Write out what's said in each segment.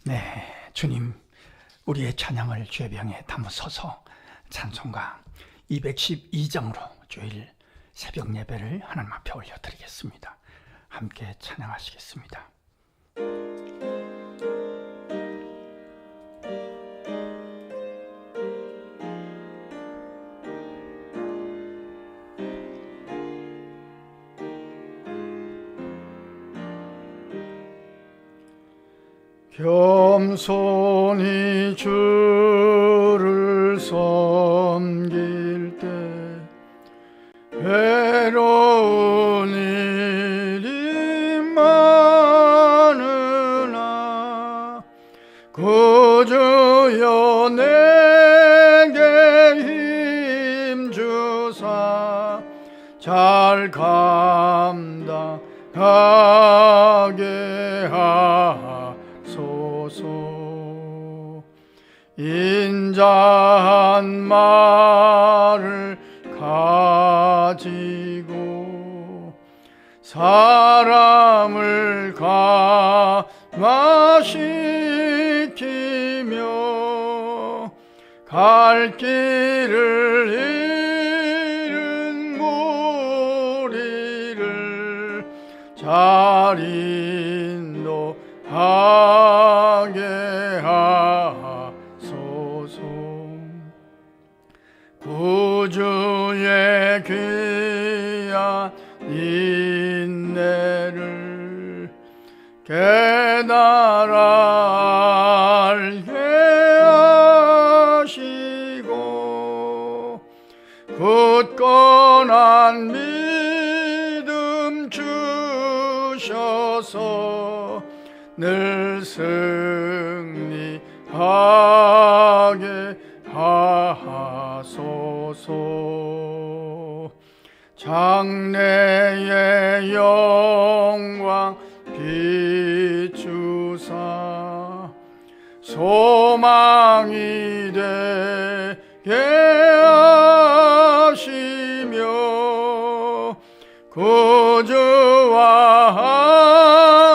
네, 주님, 우리의 찬양을 죄병에 담으소서. 찬송가 212장으로 주일 새벽 예배를 하나님 앞에 올려드리겠습니다. 함께 찬양하시겠습니다. 겸손히 주를 섬길 때 외로운 일이 많으나 구주여 내게 힘주사 잘 감당하게 하소서. 인자한 말을 가지고 사람을 감화시키며 갈 길을 잃은 무리를 잘 인도하게 하소서. 구주의 귀한 인내를 깨달아 알게 하시고 굳건한 믿음 주셔서 늘 승리하게 하소서. 장래의 영광 비추사 소망이 되게 하시며 구주와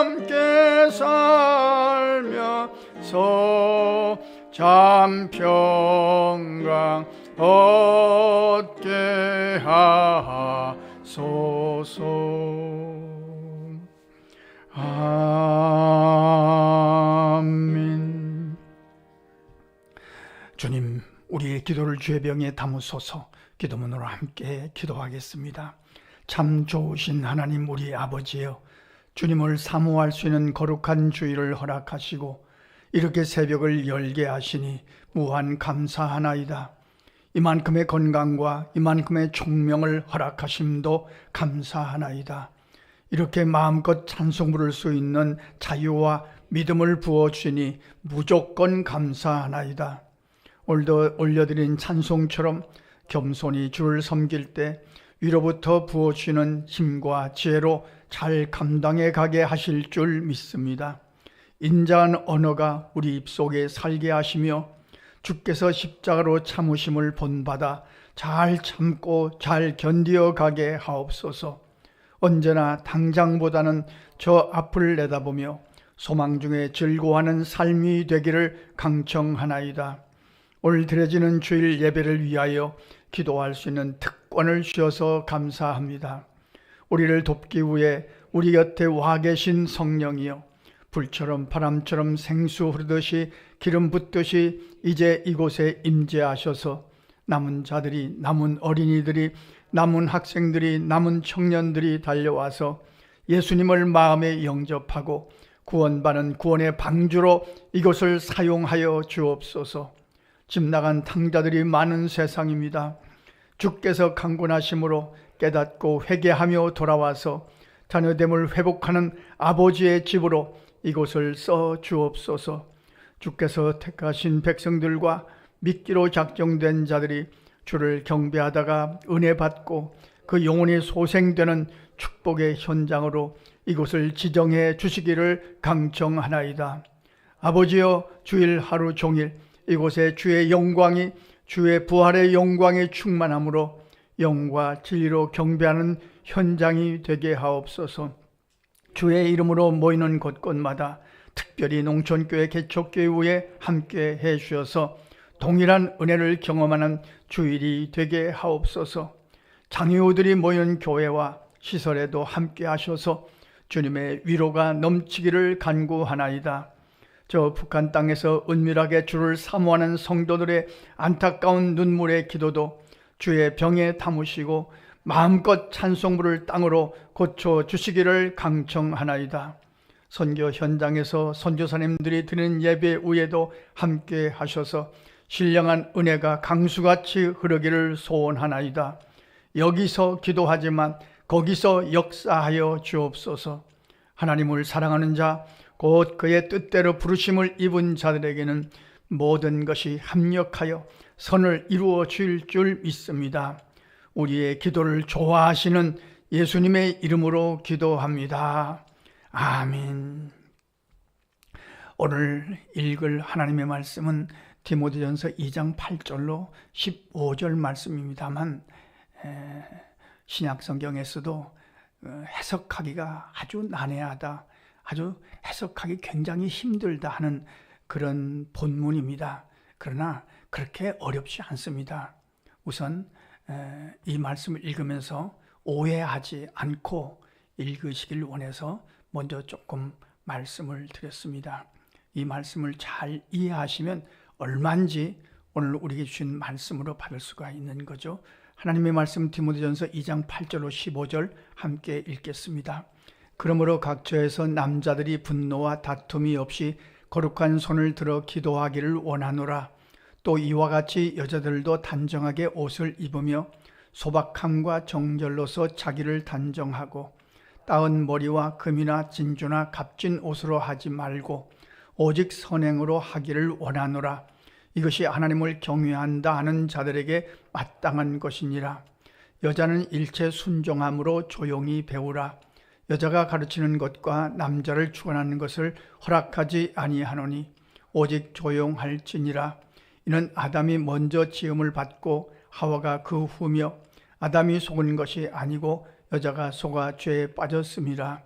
함께 살면서 참 평강 얻게 하소서. 아멘. 주님, 우리의 기도를 죄병에 담으소서. 기도문으로 함께 기도하겠습니다. 참 좋으신 하나님 우리 아버지여, 주님을 사모할 수 있는 거룩한 주일을 허락하시고 이렇게 새벽을 열게 하시니 무한 감사하나이다. 이만큼의 건강과 이만큼의 총명을 허락하심도 감사하나이다. 이렇게 마음껏 찬송 부를 수 있는 자유와 믿음을 부어주시니 무조건 감사하나이다. 오늘도 올려드린 찬송처럼 겸손히 주를 섬길 때 위로부터 부어주시는 힘과 지혜로 잘 감당해 가게 하실 줄 믿습니다. 인자한 언어가 우리 입속에 살게 하시며 주께서 십자가로 참으심을 본받아 잘 참고 잘 견디어 가게 하옵소서. 언제나 당장보다는 저 앞을 내다보며 소망 중에 즐거워하는 삶이 되기를 강청하나이다. 오늘 드려지는 주일 예배를 위하여 기도할 수 있는 특권을 주셔서 감사합니다. 우리를 돕기 위해 우리 곁에 와 계신 성령이여, 불처럼 바람처럼 생수 흐르듯이 기름 붓듯이 이제 이곳에 임재하셔서 남은 자들이, 남은 어린이들이, 남은 학생들이, 남은 청년들이 달려와서 예수님을 마음에 영접하고 구원받는 구원의 방주로 이곳을 사용하여 주옵소서. 집 나간 탕자들이 많은 세상입니다. 주께서 강권하심으로 깨닫고 회개하며 돌아와서 자녀됨을 회복하는 아버지의 집으로 이곳을 써 주옵소서. 주께서 택하신 백성들과 믿기로 작정된 자들이 주를 경배하다가 은혜 받고 그 영혼이 소생되는 축복의 현장으로 이곳을 지정해 주시기를 강청하나이다. 아버지여, 주일 하루 종일 이곳에 주의 영광이, 주의 부활의 영광이 충만함으로 영과 진리로 경배하는 현장이 되게 하옵소서. 주의 이름으로 모이는 곳곳마다 특별히 농촌교회 개척교회 후에 함께 해주셔서 동일한 은혜를 경험하는 주일이 되게 하옵소서. 장애우들이 모이는 교회와 시설에도 함께 하셔서 주님의 위로가 넘치기를 간구하나이다. 저 북한 땅에서 은밀하게 주를 사모하는 성도들의 안타까운 눈물의 기도도 주의 병에 담으시고 마음껏 찬송부를 땅으로 고쳐주시기를 강청하나이다. 선교 현장에서 선교사님들이 드리는 예배 후에도 함께 하셔서 신령한 은혜가 강수같이 흐르기를 소원하나이다. 여기서 기도하지만 거기서 역사하여 주옵소서. 하나님을 사랑하는 자, 곧 그의 뜻대로 부르심을 입은 자들에게는 모든 것이 합력하여 선을 이루어 줄 믿습니다. 우리의 기도를 좋아하시는 예수님의 이름으로 기도합니다. 아멘. 오늘 읽을 하나님의 말씀은 디모데전서 2장 8절로 15절 말씀입니다만 신약 성경에서도 해석하기가 아주 난해하다, 아주 해석하기 굉장히 힘들다 하는 그런 본문입니다. 그러나 그렇게 어렵지 않습니다. 우선 이 말씀을 읽으면서 오해하지 않고 읽으시길 원해서 먼저 조금 말씀을 드렸습니다. 이 말씀을 잘 이해하시면 얼마인지 오늘 우리에게 주신 말씀으로 받을 수가 있는 거죠. 하나님의 말씀 디모데전서 2장 8절로 15절 함께 읽겠습니다. 그러므로 각처에서 남자들이 분노와 다툼이 없이 거룩한 손을 들어 기도하기를 원하노라. 또 이와 같이 여자들도 단정하게 옷을 입으며 소박함과 정절로서 자기를 단정하고 따은 머리와 금이나 진주나 값진 옷으로 하지 말고 오직 선행으로 하기를 원하노라. 이것이 하나님을 경외한다 하는 자들에게 마땅한 것이니라. 여자는 일체 순종함으로 조용히 배우라. 여자가 가르치는 것과 남자를 주관하는 것을 허락하지 아니하노니 오직 조용할지니라. 이는 아담이 먼저 지음을 받고 하와가 그 후며 아담이 속은 것이 아니고 여자가 속아 죄에 빠졌음이라.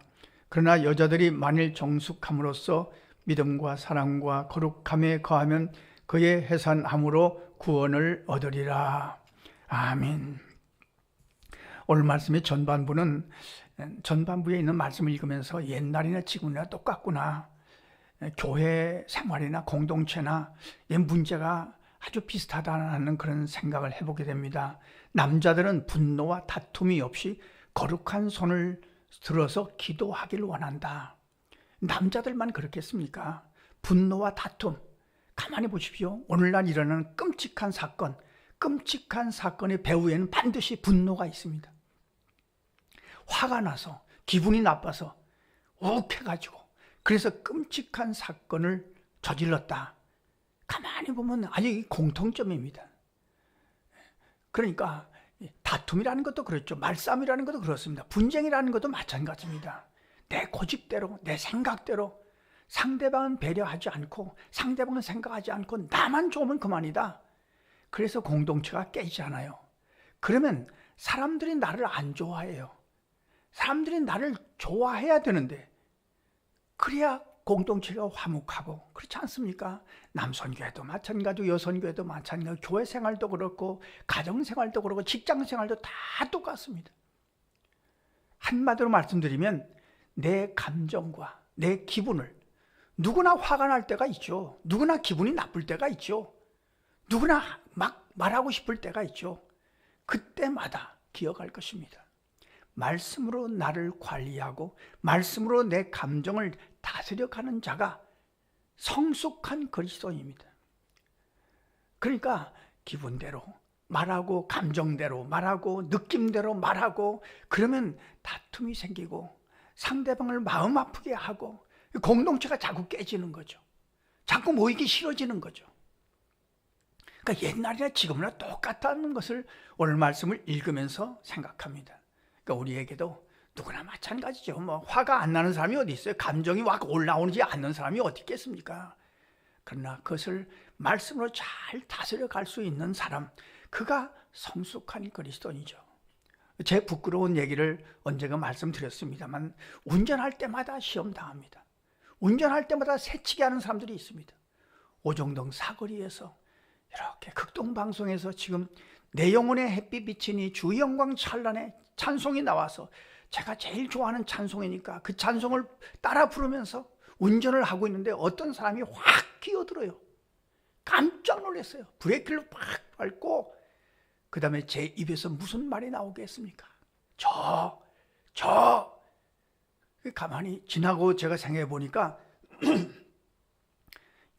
그러나 여자들이 만일 정숙함으로써 믿음과 사랑과 거룩함에 거하면 그의 해산함으로 구원을 얻으리라. 아멘. 오늘 말씀의 전반부에 있는 말씀을 읽으면서 옛날이나 지금이나 똑같구나, 교회 생활이나 공동체나 문제가 아주 비슷하다는 그런 생각을 해보게 됩니다. 남자들은 분노와 다툼이 없이 거룩한 손을 들어서 기도하기를 원한다. 남자들만 그렇겠습니까? 분노와 다툼, 가만히 보십시오. 오늘날 일어나는 끔찍한 사건의 배후에는 반드시 분노가 있습니다. 화가 나서, 기분이 나빠서, 욱해가지고 그래서 끔찍한 사건을 저질렀다. 가만히 보면 아주 공통점입니다. 그러니까 다툼이라는 것도 그렇죠. 말싸움이라는 것도 그렇습니다. 분쟁이라는 것도 마찬가지입니다. 내 고집대로, 내 생각대로 상대방은 배려하지 않고, 상대방은 생각하지 않고 나만 좋으면 그만이다. 그래서 공동체가 깨지잖아요. 그러면 사람들이 나를 안 좋아해요. 사람들이 나를 좋아해야 되는데, 그래야 공동체가 화목하고, 그렇지 않습니까? 남선교회도 마찬가지고 여선교회도 마찬가지고 교회 생활도 그렇고 가정생활도 그렇고 직장생활도 다 똑같습니다. 한마디로 말씀드리면 내 감정과 내 기분을, 누구나 화가 날 때가 있죠. 누구나 기분이 나쁠 때가 있죠. 누구나 막 말하고 싶을 때가 있죠. 그때마다 기억할 것입니다. 말씀으로 나를 관리하고 말씀으로 내 감정을 다스려가는 자가 성숙한 그리스도인입니다. 그러니까 기분대로 말하고 감정대로 말하고 느낌대로 말하고 그러면 다툼이 생기고 상대방을 마음 아프게 하고 공동체가 자꾸 깨지는 거죠. 자꾸 모이기 싫어지는 거죠. 그러니까 옛날이나 지금이나 똑같다는 것을 오늘 말씀을 읽으면서 생각합니다. 그러니까 우리에게도 누구나 마찬가지죠. 화가 안 나는 사람이 어디 있어요? 감정이 막 올라오지 않는 사람이 어디 있겠습니까? 그러나 그것을 말씀으로 잘 다스려 갈 수 있는 사람, 그가 성숙한 그리스도인이죠. 제 부끄러운 얘기를 언젠가 말씀드렸습니다만 운전할 때마다 시험 당합니다. 운전할 때마다 새치기 하는 사람들이 있습니다. 오정동 사거리에서 이렇게 극동방송에서 지금 내 영혼의 햇빛 비치니 주 영광 찬란에 찬송이 나와서 제가 제일 좋아하는 찬송이니까 그 찬송을 따라 부르면서 운전을 하고 있는데 어떤 사람이 확 끼어들어요. 깜짝 놀랐어요. 브레이크를 팍 밟고 그 다음에 제 입에서 무슨 말이 나오겠습니까? 가만히 지나고 제가 생각해 보니까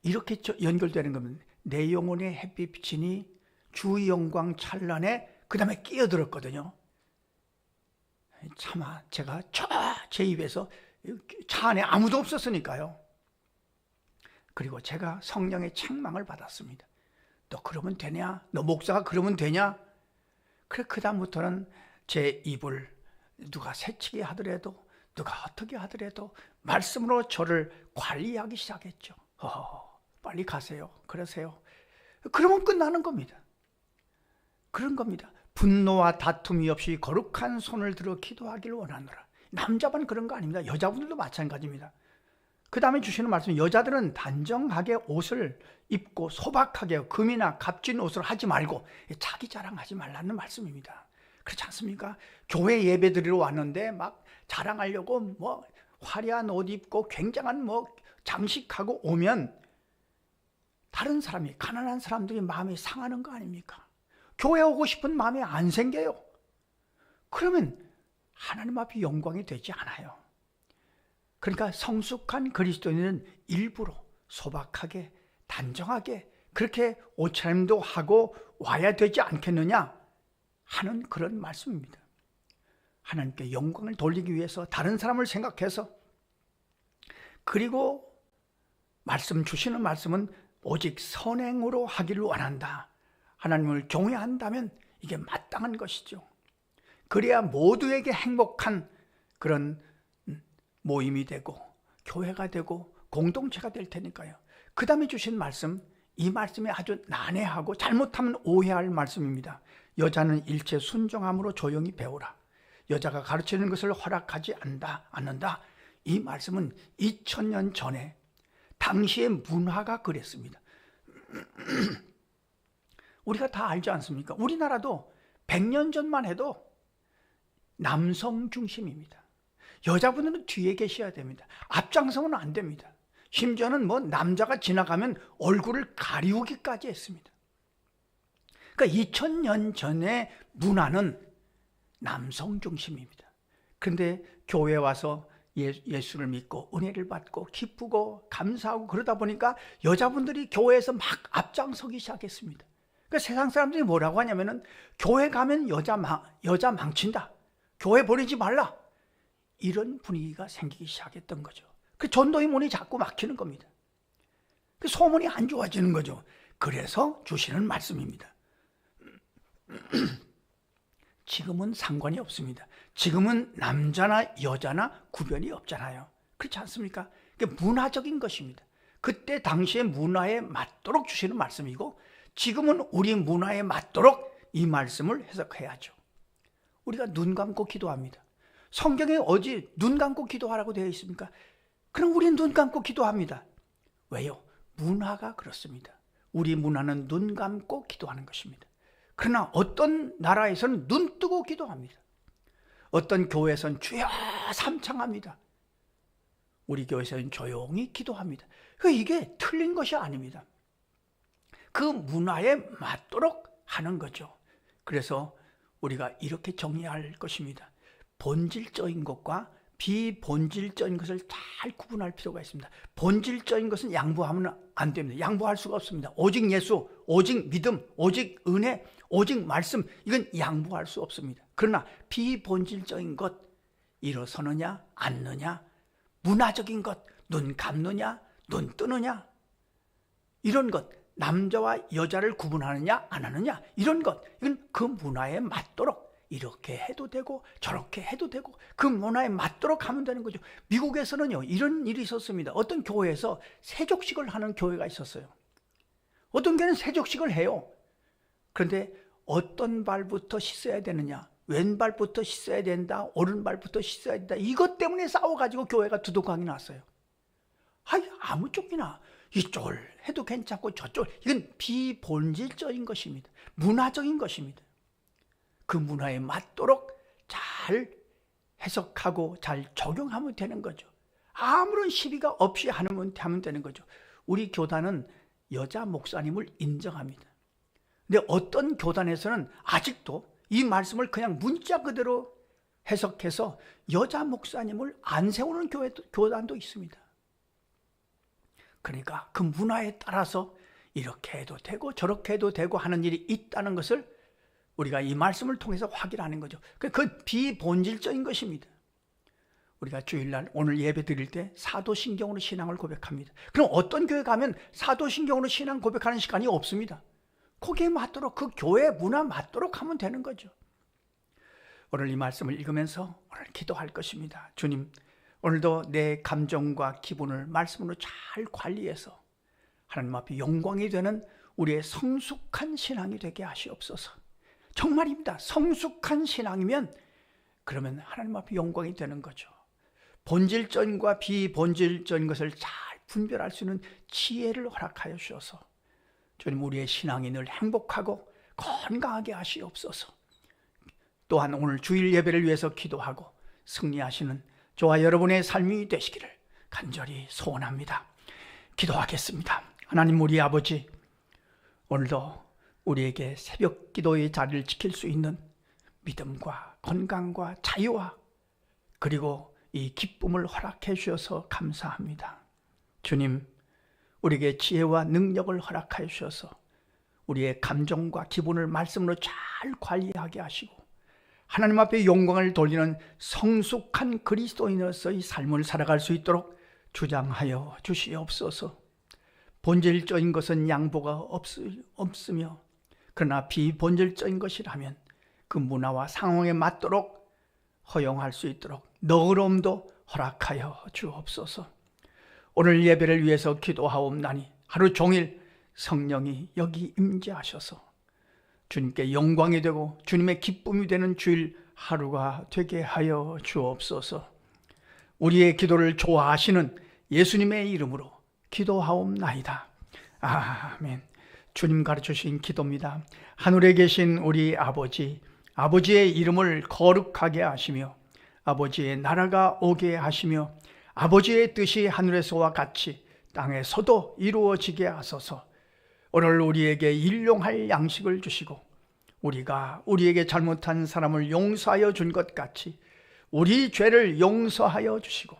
이렇게 연결되는 겁니다. 내 영혼의 햇빛 비치니 주 영광 찬란에 그 다음에 끼어들었거든요. 차마 제가 제 입에서 차 안에 아무도 없었으니까요. 그리고 제가 성령의 책망을 받았습니다. 너 그러면 되냐? 너 목사가 그러면 되냐? 그래 그 다음부터는 제 입을 누가 새치기 하더라도 누가 어떻게 하더라도 말씀으로 저를 관리하기 시작했죠. 빨리 가세요. 그러세요. 그러면 끝나는 겁니다. 그런 겁니다. 분노와 다툼이 없이 거룩한 손을 들어 기도하기를 원하노라. 남자만 그런 거 아닙니다. 여자분들도 마찬가지입니다. 그 다음에 주시는 말씀, 여자들은 단정하게 옷을 입고 소박하게 금이나 값진 옷을 하지 말고 자기 자랑하지 말라는 말씀입니다. 그렇지 않습니까? 교회 예배 드리러 왔는데 막 자랑하려고 뭐 화려한 옷 입고 굉장한 뭐 장식하고 오면 다른 사람이, 가난한 사람들이 마음이 상하는 거 아닙니까? 교회 오고 싶은 마음이 안 생겨요. 그러면 하나님 앞에 영광이 되지 않아요. 그러니까 성숙한 그리스도인은 일부러 소박하게 단정하게 그렇게 옷차림도 하고 와야 되지 않겠느냐 하는 그런 말씀입니다. 하나님께 영광을 돌리기 위해서 다른 사람을 생각해서, 그리고 말씀 주시는 말씀은 오직 선행으로 하기를 원한다. 하나님을 경외한다면 이게 마땅한 것이죠. 그래야 모두에게 행복한 그런 모임이 되고 교회가 되고 공동체가 될 테니까요. 그 다음에 주신 말씀, 이 말씀이 아주 난해하고 잘못하면 오해할 말씀입니다. 여자는 일체 순종함으로 조용히 배우라. 여자가 가르치는 것을 허락하지 않는다. 이 말씀은 2000년 전에 당시의 문화가 그랬습니다. 우리가 다 알지 않습니까? 우리나라도 100년 전만 해도 남성 중심입니다. 여자분들은 뒤에 계셔야 됩니다. 앞장서면 안 됩니다. 심지어는 뭐 남자가 지나가면 얼굴을 가리우기까지 했습니다. 그러니까 2000년 전의 문화는 남성 중심입니다. 그런데 교회에 와서 예수를 믿고 은혜를 받고 기쁘고 감사하고 그러다 보니까 여자분들이 교회에서 막 앞장서기 시작했습니다. 그러니까 세상 사람들이 뭐라고 하냐면은 교회 가면 여자 망친다. 교회 보내지 말라. 이런 분위기가 생기기 시작했던 거죠. 그 전도의 문이 자꾸 막히는 겁니다. 그 소문이 안 좋아지는 거죠. 그래서 주시는 말씀입니다. 지금은 상관이 없습니다. 지금은 남자나 여자나 구별이 없잖아요. 그렇지 않습니까? 그게 문화적인 것입니다. 그때 당시의 문화에 맞도록 주시는 말씀이고 지금은 우리 문화에 맞도록 이 말씀을 해석해야죠. 우리가 눈 감고 기도합니다. 성경에 어디 눈 감고 기도하라고 되어 있습니까? 그럼 우리는 눈 감고 기도합니다. 왜요? 문화가 그렇습니다. 우리 문화는 눈 감고 기도하는 것입니다. 그러나 어떤 나라에서는 눈 뜨고 기도합니다. 어떤 교회에서는 주여 삼창합니다. 우리 교회에서는 조용히 기도합니다. 이게 틀린 것이 아닙니다. 그 문화에 맞도록 하는 거죠. 그래서 우리가 이렇게 정리할 것입니다. 본질적인 것과 비본질적인 것을 잘 구분할 필요가 있습니다. 본질적인 것은 양보하면 안 됩니다. 양보할 수가 없습니다. 오직 예수, 오직 믿음, 오직 은혜, 오직 말씀, 이건 양보할 수 없습니다. 그러나 비본질적인 것, 일어서느냐 앉느냐, 문화적인 것, 눈 감느냐 눈 뜨느냐, 이런 것, 남자와 여자를 구분하느냐 안 하느냐, 이런 것, 이건 그 문화에 맞도록 이렇게 해도 되고 저렇게 해도 되고 그 문화에 맞도록 하면 되는 거죠. 미국에서는요 이런 일이 있었습니다. 어떤 교회에서 세족식을 하는 교회가 있었어요. 어떤 교회는 세족식을 해요. 그런데 어떤 발부터 씻어야 되느냐, 왼발부터 씻어야 된다, 오른발부터 씻어야 된다, 이것 때문에 싸워가지고 교회가 두둑하게 났어요. 아무 쪽이나 이쪽을 해도 괜찮고 저쪽, 이건 비본질적인 것입니다. 문화적인 것입니다. 그 문화에 맞도록 잘 해석하고 잘 적용하면 되는 거죠. 아무런 시비가 없이 하면 되는 거죠. 우리 교단은 여자 목사님을 인정합니다. 근데 어떤 교단에서는 아직도 이 말씀을 그냥 문자 그대로 해석해서 여자 목사님을 안 세우는 교단도 있습니다. 그러니까 그 문화에 따라서 이렇게 해도 되고 저렇게 해도 되고 하는 일이 있다는 것을 우리가 이 말씀을 통해서 확인하는 거죠. 그 비본질적인 것입니다. 우리가 주일날 오늘 예배 드릴 때 사도신경으로 신앙을 고백합니다. 그럼 어떤 교회 가면 사도신경으로 신앙 고백하는 시간이 없습니다. 거기에 맞도록, 그 교회 문화 맞도록 하면 되는 거죠. 오늘 이 말씀을 읽으면서 오늘 기도할 것입니다. 주님, 오늘도 내 감정과 기분을 말씀으로 잘 관리해서 하나님 앞에 영광이 되는 우리의 성숙한 신앙이 되게 하시옵소서. 정말입니다. 성숙한 신앙이면 그러면 하나님 앞에 영광이 되는 거죠. 본질적인과 비본질적인 것을 잘 분별할 수 있는 지혜를 허락하여 주셔서 주님, 우리의 신앙이 늘 행복하고 건강하게 하시옵소서. 또한 오늘 주일 예배를 위해서 기도하고 승리하시는 저와 여러분의 삶이 되시기를 간절히 소원합니다. 기도하겠습니다. 하나님, 우리 아버지, 오늘도 우리에게 새벽 기도의 자리를 지킬 수 있는 믿음과 건강과 자유와 그리고 이 기쁨을 허락해 주셔서 감사합니다. 주님, 우리에게 지혜와 능력을 허락하여 주셔서 우리의 감정과 기분을 말씀으로 잘 관리하게 하시고 하나님 앞에 영광을 돌리는 성숙한 그리스도인으로서의 삶을 살아갈 수 있도록 주장하여 주시옵소서. 본질적인 것은 양보가 없으며 그러나 비본질적인 것이라면 그 문화와 상황에 맞도록 허용할 수 있도록 너그러움도 허락하여 주옵소서. 오늘 예배를 위해서 기도하옵나니 하루 종일 성령이 여기 임재하셔서 주님께 영광이 되고 주님의 기쁨이 되는 주일 하루가 되게 하여 주옵소서. 우리의 기도를 좋아하시는 예수님의 이름으로 기도하옵나이다. 아멘. 주님 가르쳐주신 기도입니다. 하늘에 계신 우리 아버지, 아버지의 이름을 거룩하게 하시며 아버지의 나라가 오게 하시며 아버지의 뜻이 하늘에서와 같이 땅에서도 이루어지게 하소서. 오늘 우리에게 일용할 양식을 주시고 우리가 우리에게 잘못한 사람을 용서하여 준 것 같이 우리 죄를 용서하여 주시고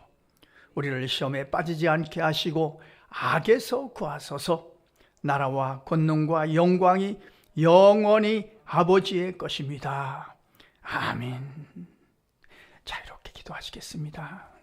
우리를 시험에 빠지지 않게 하시고 악에서 구하소서. 나라와 권능과 영광이 영원히 아버지의 것입니다. 아멘. 자, 이렇게 기도하시겠습니다.